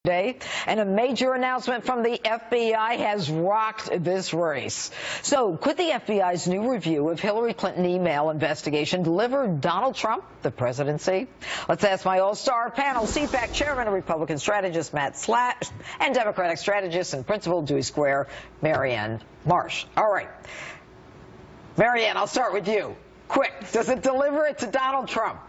Day, and a major announcement from the FBI has rocked this race. So, could the FBI's new review of Hillary Clinton email investigation deliver Donald Trump the presidency? Let's ask my all-star panel, CPAC Chairman and Republican strategist Matt Schlapp, and Democratic strategist and principal Dewey Square, Marianne Marsh. All right. Marianne, I'll start with you. Quick, does it deliver it to Donald Trump?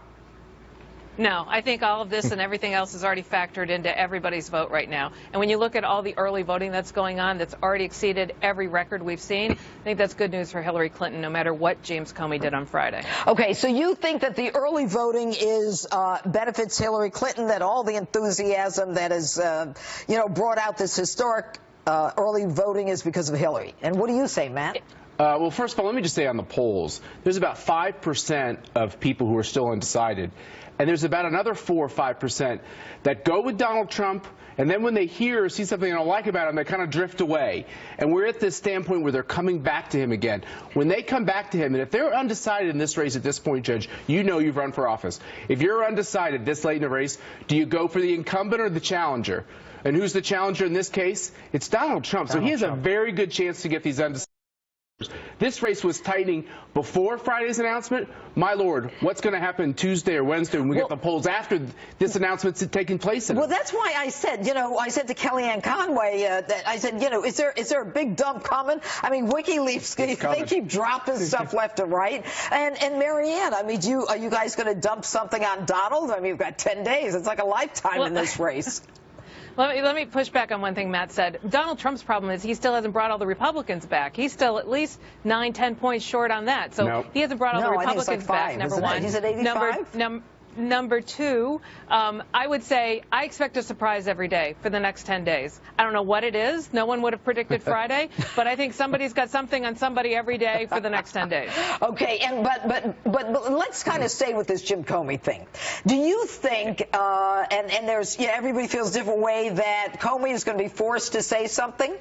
No, I think all of this and everything else is already factored into everybody's vote right now. And when you look at all the early voting that's going on, that's already exceeded every record we've seen, I think that's good news for Hillary Clinton, no matter what James Comey did on Friday. Okay, so you think that the early voting is benefits Hillary Clinton, that all the enthusiasm that is, brought out this historic early voting is because of Hillary. And what do you say, Matt? Well, first of all, let me just say on the polls, there's about 5% of people who are still undecided. And there's about another 4 or 5% that go with Donald Trump, and then when they see something they don't like about him, they kind of drift away. And we're at this standpoint where they're coming back to him again. When they come back to him, and if they're undecided in this race at this point, Judge, you know you've run for office. If you're undecided this late in the race, do you go for the incumbent or the challenger? And who's the challenger in this case? It's Donald Trump. So he has a very good chance to get these undecided. This race was tightening before Friday's announcement. My Lord, what's going to happen Tuesday or Wednesday when we get the polls after this announcement's taking place? Well, that's why I said, I said to Kellyanne Conway, that I said, is there a big dump coming? I mean, WikiLeaks, they keep dropping stuff left and right. And Marianne, I mean, are you guys going to dump something on Donald? I mean, you've got 10 days. It's like a lifetime in this race. Let me push back on one thing Matt said. Donald Trump's problem is he still hasn't brought all the Republicans back. He's still at least 9-10 points short on that. So he hasn't brought all the Republicans back, number one. He's at 85? Number two, I would say I expect a surprise every day for the next 10 days. I don't know what it is. No one would have predicted Friday, but I think somebody's got something on somebody every day for the next 10 days. Okay, but let's kind of stay with this Jim Comey thing. Do you think, and there's, everybody feels a different way, that Comey is going to be forced to say something?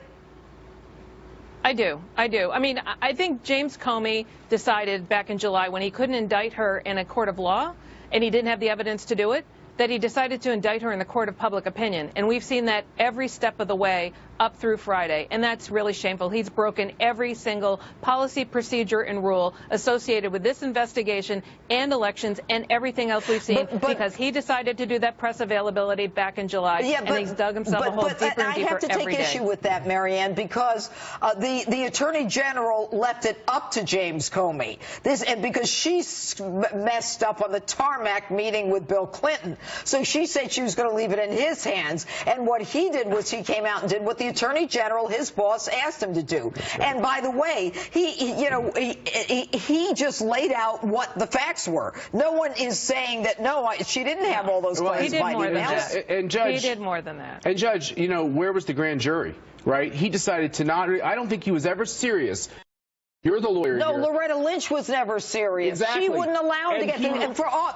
I do. I mean, I think James Comey decided back in July when he couldn't indict her in a court of law, and he didn't have the evidence to do it, that he decided to indict her in the court of public opinion. And we've seen that every step of the way up through Friday, and that's really shameful. He's broken every single policy, procedure, and rule associated with this investigation and elections and everything else we've seen because he decided to do that press availability back in July, and he's dug himself a hole deeper and deeper every day. I have to take issue with that, Marianne, because the Attorney General left it up to James Comey. And because she messed up on the tarmac meeting with Bill Clinton. So she said she was going to leave it in his hands. And what he did was he came out and did what the Attorney General, his boss, asked him to do. And by the way, he just laid out what the facts were. No one is saying that, she didn't have all those classified emails. And Judge, he did more than that. And Judge, where was the grand jury, right? He decided to not, I don't think he was ever serious. You're the lawyer No, here. Loretta Lynch was never serious. Exactly. She wouldn't allow him to get things. And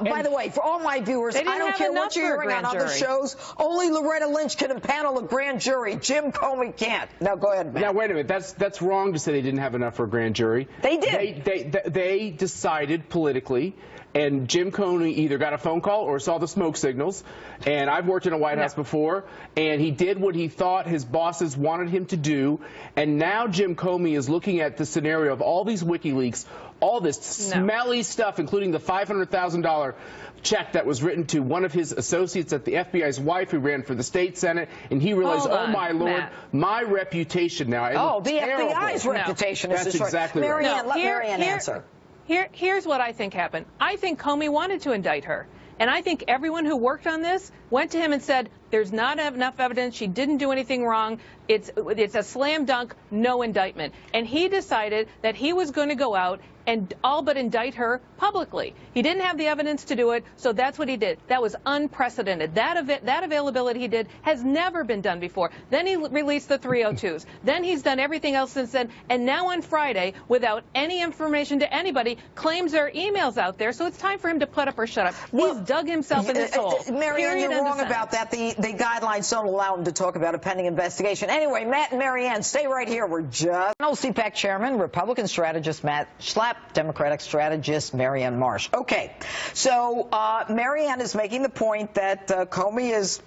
by the way, for all my viewers, I don't care what you're hearing on other shows, only Loretta Lynch can impanel a grand jury. Jim Comey can't. Now, go ahead, Matt. Now, wait a minute. That's wrong to say they didn't have enough for a grand jury. They did. They decided politically, and Jim Comey either got a phone call or saw the smoke signals. And I've worked in a White House before, and he did what he thought his bosses wanted him to do. And now Jim Comey is looking at the scenario of all these WikiLeaks, all this smelly stuff, including the $500,000 check that was written to one of his associates at the FBI's wife who ran for the state Senate, and he realized, oh my Lord, Matt, my reputation now. The FBI's reputation is destroyed. That's exactly right. Marianne, let Marianne answer. Here's what I think happened. I think Comey wanted to indict her. And I think everyone who worked on this went to him and said, there's not enough evidence. She didn't do anything wrong. It's a slam dunk, no indictment. And he decided that he was going to go out and all but indict her publicly. He didn't have the evidence to do it, so that's what he did. That was unprecedented. That availability he did has never been done before. Then he released the 302s. Then he's done everything else since then. And now on Friday, without any information to anybody, claims there are emails out there. So it's time for him to put up or shut up. He's dug himself in this hole. Marianne, you're wrong about that. The guidelines don't allow him to talk about a pending investigation. Anyway, Matt and Marianne, stay right here. We're just CPAC Chairman, Republican strategist Matt Schlapp, Democratic strategist Marianne Marsh. Okay, so Marianne is making the point that Comey is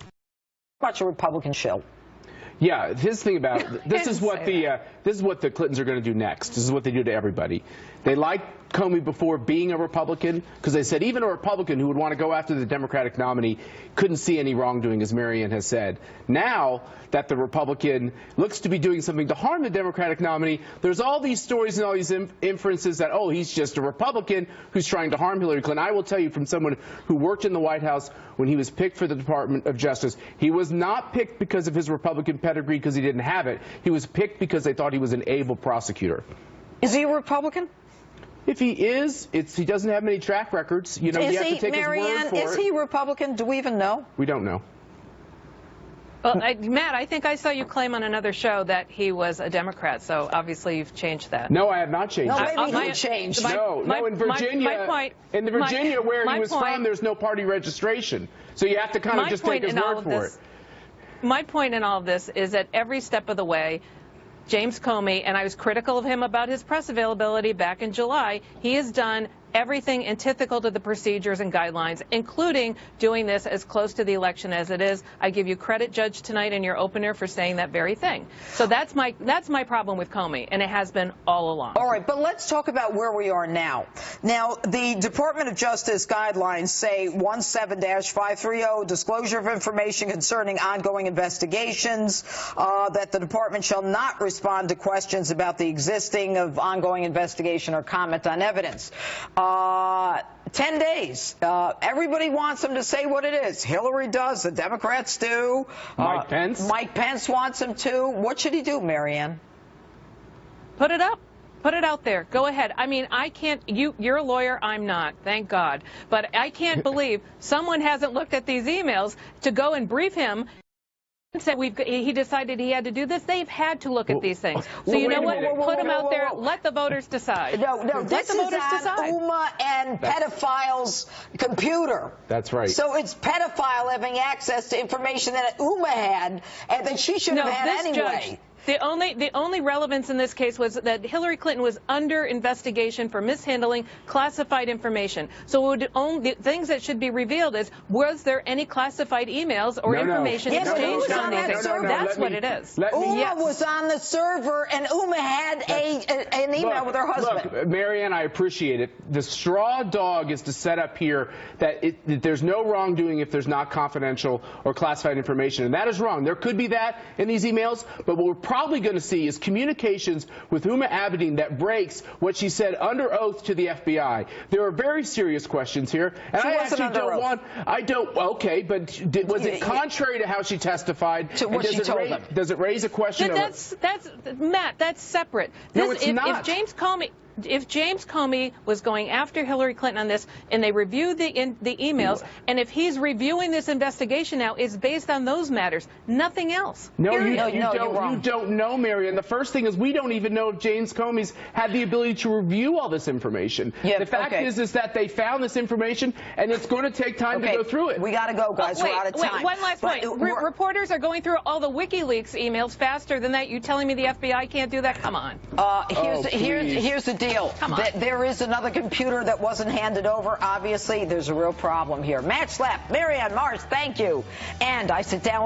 Much a Republican shill. Yeah, his thing about this is what the Clintons are going to do next. This is what they do to everybody. They liked Comey before being a Republican because they said even a Republican who would want to go after the Democratic nominee couldn't see any wrongdoing, as Marianne has said. Now that the Republican looks to be doing something to harm the Democratic nominee, there's all these stories and all these inferences that, oh, he's just a Republican who's trying to harm Hillary Clinton. I will tell you from someone who worked in the White House when he was picked for the Department of Justice, he was not picked because of his Republican pedigree because he didn't have it. He was picked because they thought he was an able prosecutor. Is he a Republican? If he is, he doesn't have many track records. You know, you have to take his word for it. Is he Republican? Do we even know? We don't know. Well, Matt, I think I saw you claim on another show that he was a Democrat, so obviously you've changed that. No, I have not changed that. No, maybe he changed. No, in Virginia, where he was from, there's no party registration. So you have to kind of just take his word for it. My point in all of this is that every step of the way, James Comey, and I was critical of him about his press availability back in July, he has done everything antithetical to the procedures and guidelines, including doing this as close to the election as it is. I give you credit, Judge, tonight in your opener for saying that very thing. So that's my problem with Comey, and it has been all along. All right, but let's talk about where we are now. Now, the Department of Justice guidelines say 17-530, disclosure of information concerning ongoing investigations, that the department shall not respond to questions about the existing of ongoing investigation or comment on evidence. 10 days. Everybody wants them to say what it is. Hillary does. The Democrats do. Mike Pence? Mike Pence wants him to. What should he do, Marianne? Put it up. Put it out there. Go ahead. I mean, I can't. You're a lawyer. I'm not. Thank God. But I can't believe someone hasn't looked at these emails to go and brief him. Said he decided he had to do this. They've had to look at these things. So you know what? Put them out there. Let the voters decide. No, this is on Uma and pedophile's computer. That's right. So it's pedophile having access to information that Uma had and that she should have had anyway. Judge, the only relevance in this case was that Hillary Clinton was under investigation for mishandling classified information. So the things that should be revealed is, was there any classified emails or information exchanged on these things? That's what it is. Uma was on the server, and Uma had an email with her husband. Look, Marianne, I appreciate it. The straw dog is to set up here that there's no wrongdoing if there's not confidential or classified information, and that is wrong. There could be that in these emails, but what we're probably going to see is communications with Huma Abedin that breaks what she said under oath to the FBI. There are very serious questions here, and I actually don't want. Okay, but was it contrary to how she testified? To what she told them? Does it raise a question? Matt, that's separate. No, it's not. If James Comey was going after Hillary Clinton on this, and they reviewed the emails, and if he's reviewing this investigation now, it's based on those matters, nothing else. No, you don't know, Marianne. The first thing is we don't even know if James Comey's had the ability to review all this information. Yeah, the fact is that they found this information, and it's going to take time to go through it. We got to go, guys. We're out of time. One last point. Reporters are going through all the WikiLeaks emails faster than that. You telling me the FBI can't do that? Come on. Here's the deal. There is another computer that wasn't handed over. Obviously, there's a real problem here. Matt Schlapp, Marianne Mars, thank you. And I sit down